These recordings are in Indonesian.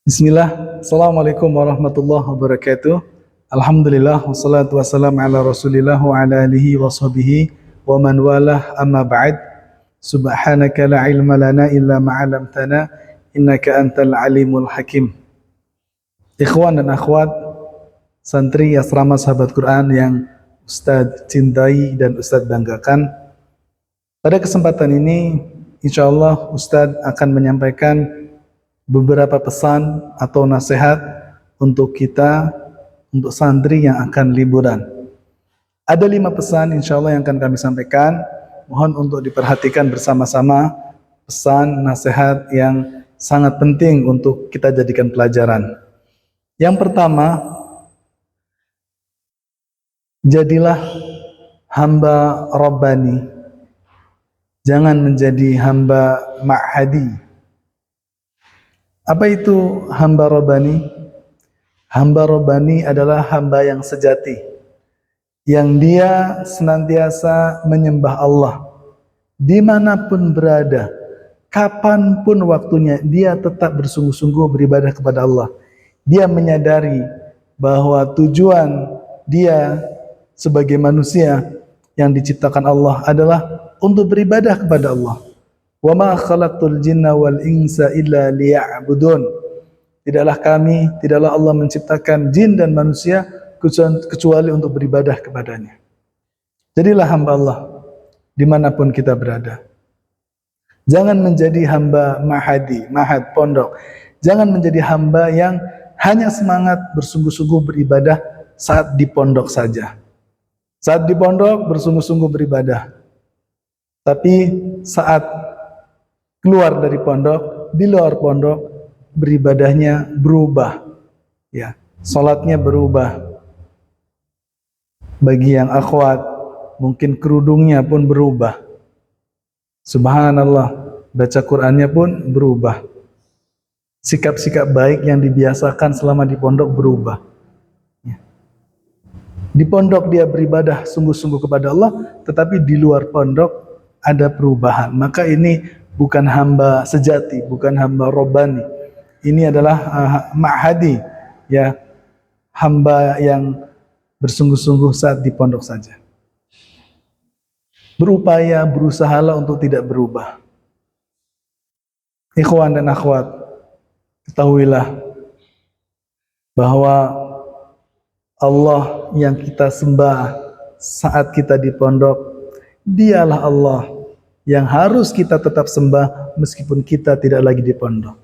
Bismillah, Assalamualaikum warahmatullahi wabarakatuh. Alhamdulillah, wassalatu wassalamu ala rasulillah wa ala alihi wa sahbihi wa man walah amma ba'd. Subhanaka la ilma lana illa ma'alamtana, innaka antal alimul hakim. Ikhwan dan akhwat, santri asrama sahabat Quran yang Ustadz cintai dan Ustadz banggakan. Pada kesempatan ini, insyaallah Ustadz akan menyampaikan beberapa pesan atau nasihat untuk kita, untuk santri yang akan liburan. Ada 5 pesan insya Allah yang akan kami sampaikan. Mohon untuk diperhatikan bersama-sama, pesan nasihat yang sangat penting untuk kita jadikan pelajaran. Yang pertama, jadilah hamba Rabbani, jangan menjadi hamba ma'hadi. Apa itu hamba Rabbani? Hamba Rabbani adalah hamba yang sejati, yang dia senantiasa menyembah Allah dimanapun berada, kapanpun waktunya, dia tetap bersungguh-sungguh beribadah kepada Allah. Dia menyadari bahwa tujuan dia sebagai manusia yang diciptakan Allah adalah untuk beribadah kepada Allah. Wa ma khalaqtul jinna wal insa illa liya'budun. Tidaklah Allah menciptakan jin dan manusia kecuali untuk beribadah kepadanya. Jadilah hamba Allah dimanapun kita berada. Jangan menjadi hamba mahad pondok. Jangan menjadi hamba yang hanya semangat bersungguh-sungguh beribadah saat di pondok saja. Saat di pondok bersungguh-sungguh beribadah. Tapi saat keluar dari pondok, di luar pondok, beribadahnya berubah, ya, salatnya berubah. Bagi yang akhwat, mungkin kerudungnya pun berubah. Subhanallah, baca Qur'annya pun berubah. Sikap-sikap baik yang dibiasakan selama di pondok berubah. Ya. Di pondok dia beribadah sungguh-sungguh kepada Allah, tetapi di luar pondok ada perubahan. Maka ini bukan hamba sejati, bukan hamba Rabbani. Ini adalah ma'hadi, ya, hamba yang bersungguh-sungguh saat di pondok saja. Berupaya, berusahalah untuk tidak berubah. Ikhwan dan akhwat, ketahuilah bahwa Allah yang kita sembah saat kita di pondok, dialah Allah yang harus kita tetap sembah meskipun kita tidak lagi di pondok.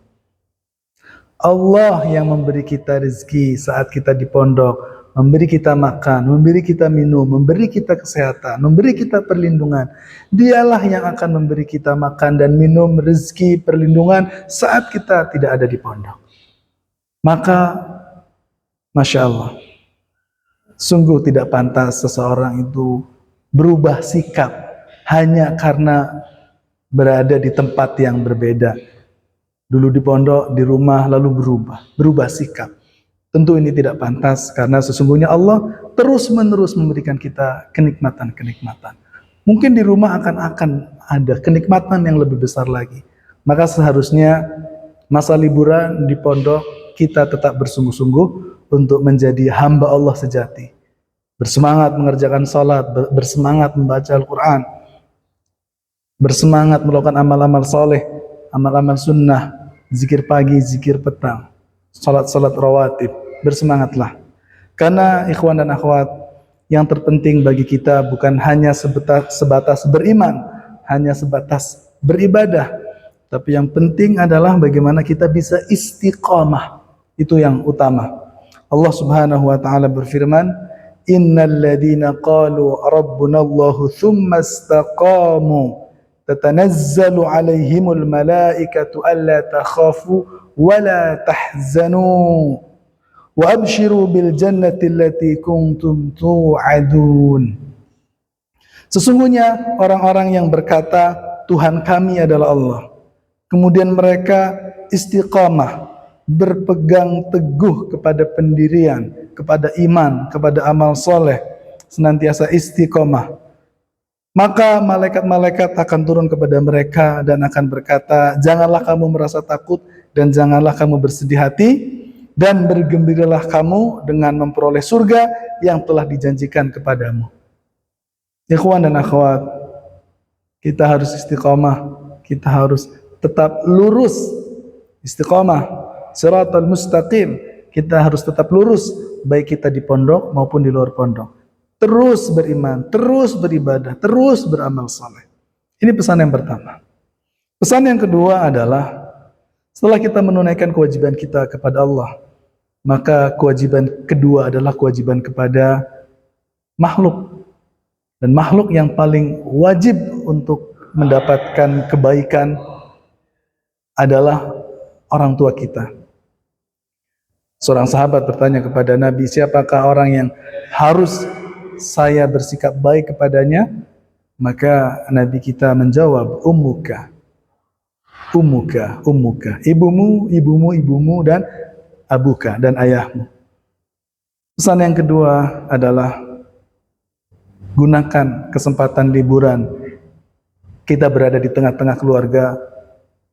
Allah yang memberi kita rezeki saat kita di pondok, memberi kita makan, memberi kita minum, memberi kita kesehatan, memberi kita perlindungan. Dialah yang akan memberi kita makan dan minum, rezeki, perlindungan saat kita tidak ada di pondok. Maka, Masya Allah, sungguh tidak pantas seseorang itu berubah sikap hanya karena berada di tempat yang berbeda. Dulu di pondok, di rumah, lalu berubah sikap. Tentu ini tidak pantas, karena sesungguhnya Allah terus-menerus memberikan kita kenikmatan-kenikmatan. Mungkin di rumah akan ada kenikmatan yang lebih besar lagi. Maka seharusnya masa liburan di pondok kita tetap bersungguh-sungguh untuk menjadi hamba Allah sejati. Bersemangat mengerjakan salat, bersemangat membaca Al-Quran, bersemangat melakukan amal-amal soleh, amal-amal sunnah, zikir pagi, zikir petang, salat-salat rawatib. Bersemangatlah. Karena ikhwan dan akhwat, yang terpenting bagi kita bukan hanya sebatas beriman, hanya sebatas beribadah, tapi yang penting adalah bagaimana kita bisa istiqamah. Itu yang utama. Allah Subhanahu wa taala berfirman, "Innal ladzina qalu rabbunallahu tsumma istaqamu tatanazzalu alaihimul malaikatu alla takhafu wa la tahzanu wa abshiru bil jannati allati kuntum tu'adun." Sesungguhnya orang-orang yang berkata Tuhan kami adalah Allah, kemudian mereka istiqamah, berpegang teguh kepada pendirian, kepada iman, kepada amal soleh, senantiasa istiqamah. Maka malaikat-malaikat akan turun kepada mereka dan akan berkata, janganlah kamu merasa takut dan janganlah kamu bersedih hati, dan bergembiralah kamu dengan memperoleh surga yang telah dijanjikan kepadamu. Ikhwan dan akhwat, kita harus istiqomah, kita harus tetap lurus, istiqomah, siratal mustaqim, kita harus tetap lurus, baik kita di pondok maupun di luar pondok. Terus beriman, terus beribadah, terus beramal saleh. Ini pesan yang pertama. Pesan yang kedua adalah, setelah kita menunaikan kewajiban kita kepada Allah, maka kewajiban kedua adalah kewajiban kepada makhluk. Dan makhluk yang paling wajib untuk mendapatkan kebaikan adalah orang tua kita. Seorang sahabat bertanya kepada Nabi, siapakah orang yang harus saya bersikap baik kepadanya? Maka Nabi kita menjawab, ummuka, ummuka, ummuka, ibumu, ibumu, ibumu, dan abuka, dan ayahmu. Pesan yang kedua adalah, gunakan kesempatan liburan, kita berada di tengah-tengah keluarga,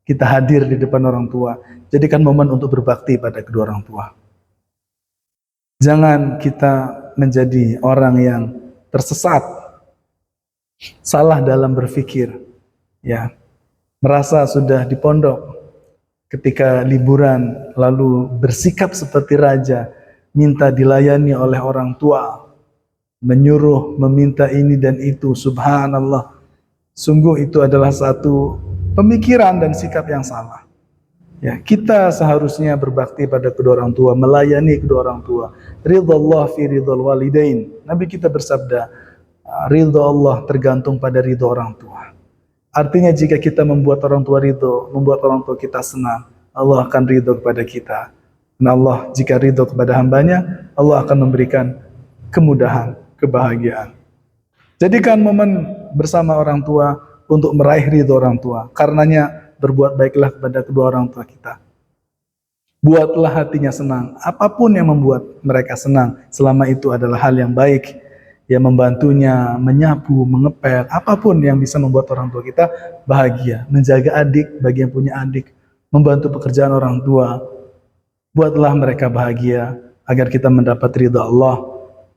kita hadir di depan orang tua, jadikan momen untuk berbakti pada kedua orang tua. Jangan kita menjadi orang yang tersesat, salah dalam berpikir, ya, merasa sudah di pondok, ketika liburan lalu bersikap seperti raja, minta dilayani oleh orang tua, menyuruh meminta ini dan itu. Subhanallah, sungguh itu adalah satu pemikiran dan sikap yang salah. Ya, kita seharusnya berbakti pada kedua orang tua, melayani kedua orang tua. Ridha fi ridhal walidain. Nabi kita bersabda, ridha Allah tergantung pada ridha orang tua. Artinya jika kita membuat orang tua ridho, membuat orang tua kita senang, Allah akan ridho kepada kita. Dan Allah jika ridho kepada hambanya, Allah akan memberikan kemudahan, kebahagiaan. Jadikan momen bersama orang tua untuk meraih ridho orang tua. Karenanya berbuat baiklah kepada kedua orang tua kita. Buatlah hatinya senang. Apapun yang membuat mereka senang, selama itu adalah hal yang baik, yang membantunya, menyapu, mengepel, apapun yang bisa membuat orang tua kita bahagia. Menjaga adik bagi yang punya adik, membantu pekerjaan orang tua. Buatlah mereka bahagia agar kita mendapat ridha Allah.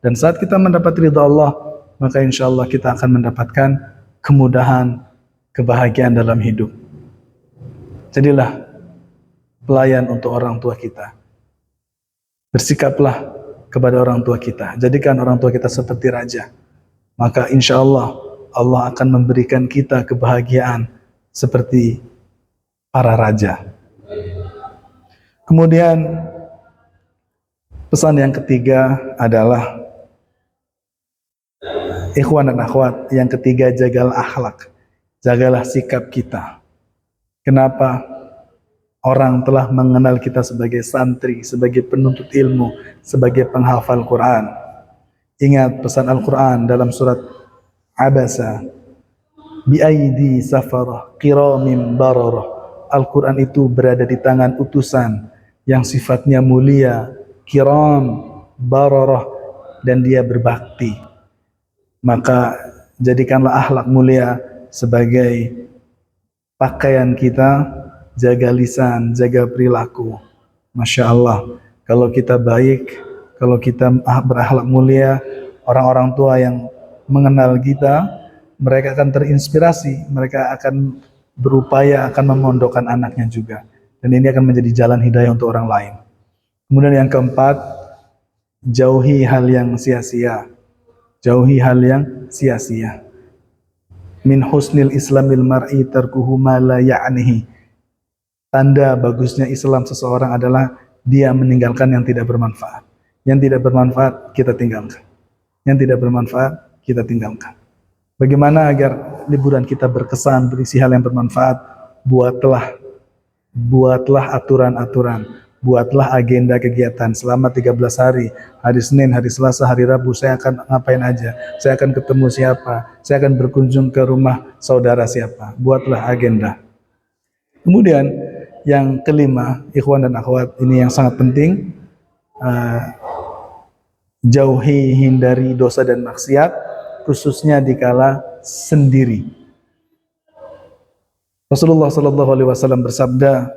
Dan saat kita mendapat ridha Allah, maka insya Allah kita akan mendapatkan kemudahan, kebahagiaan dalam hidup. Jadilah pelayan untuk orang tua kita. Bersikaplah kepada orang tua kita. Jadikan orang tua kita seperti raja. Maka insya Allah, Allah akan memberikan kita kebahagiaan seperti para raja. Kemudian pesan yang ketiga adalah, ikhwan dan akhwat, yang ketiga, jagalah akhlak. Jagalah sikap kita. Kenapa? Orang telah mengenal kita sebagai santri, sebagai penuntut ilmu, sebagai penghafal Quran. Ingat pesan Al-Quran dalam surat Abasa, bi'aidi safarah kiramim bararah. Al-Quran itu berada di tangan utusan yang sifatnya mulia, kiram, bararah, dan dia berbakti. Maka jadikanlah akhlak mulia sebagai pakaian kita, jaga lisan, jaga perilaku. Masya Allah, kalau kita baik, kalau kita berakhlak mulia, orang-orang tua yang mengenal kita, mereka akan terinspirasi, mereka akan berupaya akan memondokkan anaknya juga. Dan ini akan menjadi jalan hidayah untuk orang lain. Kemudian yang keempat, jauhi hal yang sia-sia. Jauhi hal yang sia-sia. Min husnil islamil mar'i tarkuhu ma la ya'nihi. Tanda bagusnya Islam seseorang adalah dia meninggalkan yang tidak bermanfaat. Yang tidak bermanfaat kita tinggalkan. Yang tidak bermanfaat kita tinggalkan. Bagaimana agar liburan kita berkesan, berisi hal yang bermanfaat? Buatlah aturan-aturan. Buatlah agenda kegiatan selama 13 hari. Hari Senin, hari Selasa, hari Rabu saya akan ngapain aja. Saya akan ketemu siapa. Saya akan berkunjung ke rumah saudara siapa. Buatlah agenda. Kemudian yang kelima, ikhwan dan akhwat, ini yang sangat penting. Jauhi, hindari dosa dan maksiat, khususnya dikala sendiri. Rasulullah Shallallahu Alaihi Wasallam bersabda,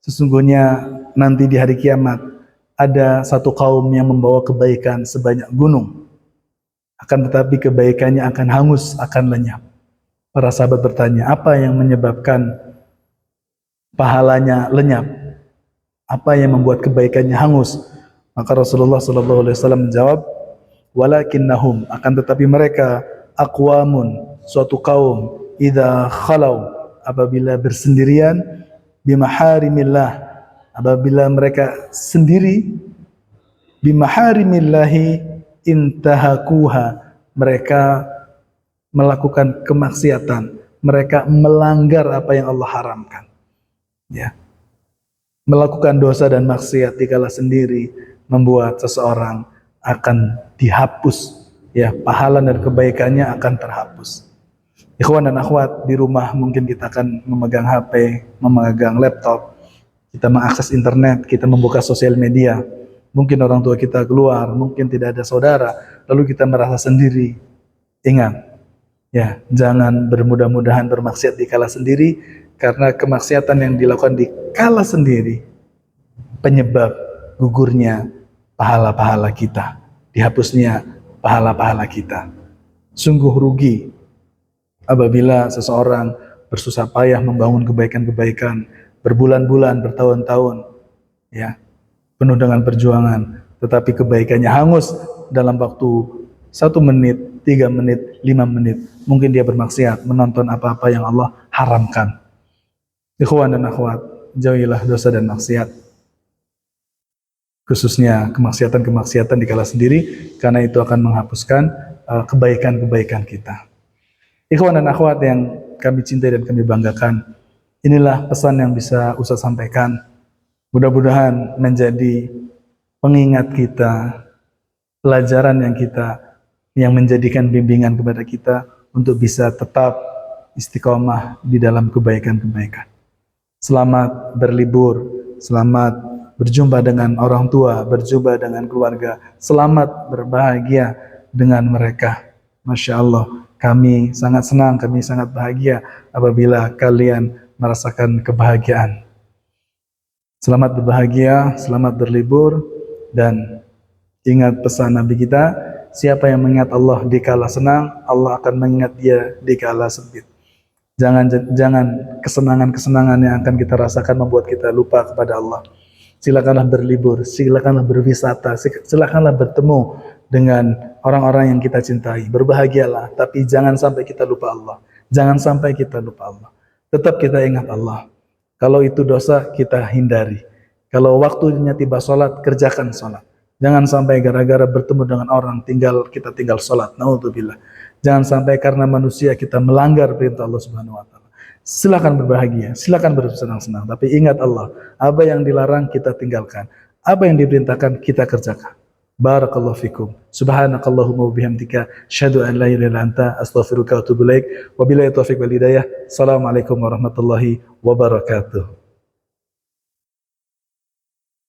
sesungguhnya nanti di hari kiamat ada satu kaum yang membawa kebaikan sebanyak gunung, akan tetapi kebaikannya akan hangus, akan lenyap. Para sahabat bertanya, apa yang menyebabkan pahalanya lenyap? Apa yang membuat kebaikannya hangus? Maka Rasulullah Shallallahu Alaihi Wasallam menjawab, walakinnahum, akan tetapi mereka aqwamun, suatu kaum, idza khalau, apabila bersendirian, bimaharimillah, apabila mereka sendiri, bimaharimillahi intahakuha, mereka melakukan kemaksiatan, mereka melanggar apa yang Allah haramkan. Ya. Melakukan dosa dan maksiat dikala sendiri membuat seseorang akan dihapus, ya, pahala dan kebaikannya akan terhapus. Ikhwan dan akhwat, di rumah mungkin kita akan memegang HP, memegang laptop, kita mengakses internet, kita membuka sosial media. Mungkin orang tua kita keluar, mungkin tidak ada saudara, lalu kita merasa sendiri. Ingat, ya, jangan bermudah-mudahan bermaksiat di kala sendiri, karena kemaksiatan yang dilakukan di kala sendiri penyebab gugurnya pahala-pahala kita, dihapusnya pahala-pahala kita. Sungguh rugi apabila seseorang bersusah payah membangun kebaikan-kebaikan berbulan-bulan, bertahun-tahun, ya, penuh dengan perjuangan, tetapi kebaikannya hangus dalam waktu 1 menit, 3 menit, 5 menit. Mungkin dia bermaksiat, menonton apa-apa yang Allah haramkan. Ikhwan dan akhwat, jauhilah dosa dan maksiat, khususnya kemaksiatan-kemaksiatan di kala sendiri, karena itu akan menghapuskan kebaikan-kebaikan kita. Ikhwan dan akhwat yang kami cintai dan kami banggakan, inilah pesan yang bisa Ustaz sampaikan. Mudah-mudahan menjadi pengingat kita, pelajaran yang menjadikan bimbingan kepada kita untuk bisa tetap istiqomah di dalam kebaikan-kebaikan. Selamat berlibur, selamat berjumpa dengan orang tua, berjumpa dengan keluarga, selamat berbahagia dengan mereka. Masya Allah, kami sangat senang, kami sangat bahagia apabila kalian merasakan kebahagiaan. Selamat berbahagia, selamat berlibur, dan ingat pesan Nabi kita, siapa yang mengingat Allah di kala senang, Allah akan mengingat dia di kala sempit. Jangan kesenangan-kesenangan yang akan kita rasakan membuat kita lupa kepada Allah. Silakanlah berlibur, silakanlah berwisata, silakanlah bertemu dengan orang-orang yang kita cintai. Berbahagialah, tapi jangan sampai kita lupa Allah. Jangan sampai kita lupa Allah. Tetap kita ingat Allah. Kalau itu dosa, kita hindari. Kalau waktunya tiba sholat, kerjakan sholat. Jangan sampai gara-gara bertemu dengan orang kita tinggal sholat. Naudzubillah. Jangan sampai karena manusia kita melanggar perintah Allah Subhanahu Wa Taala. Silakan berbahagia, silakan bersenang-senang. Tapi ingat Allah, apa yang dilarang kita tinggalkan, apa yang diperintahkan kita kerjakan. Barakallahu fikum. Subhanakallahumma wabihamdika, syahadu an la ilaha illa anta, astaghfiruka wa atubu ilaik. Wabillahi taufiq wal hidayah. Assalamualaikum warahmatullahi wabarakatuh.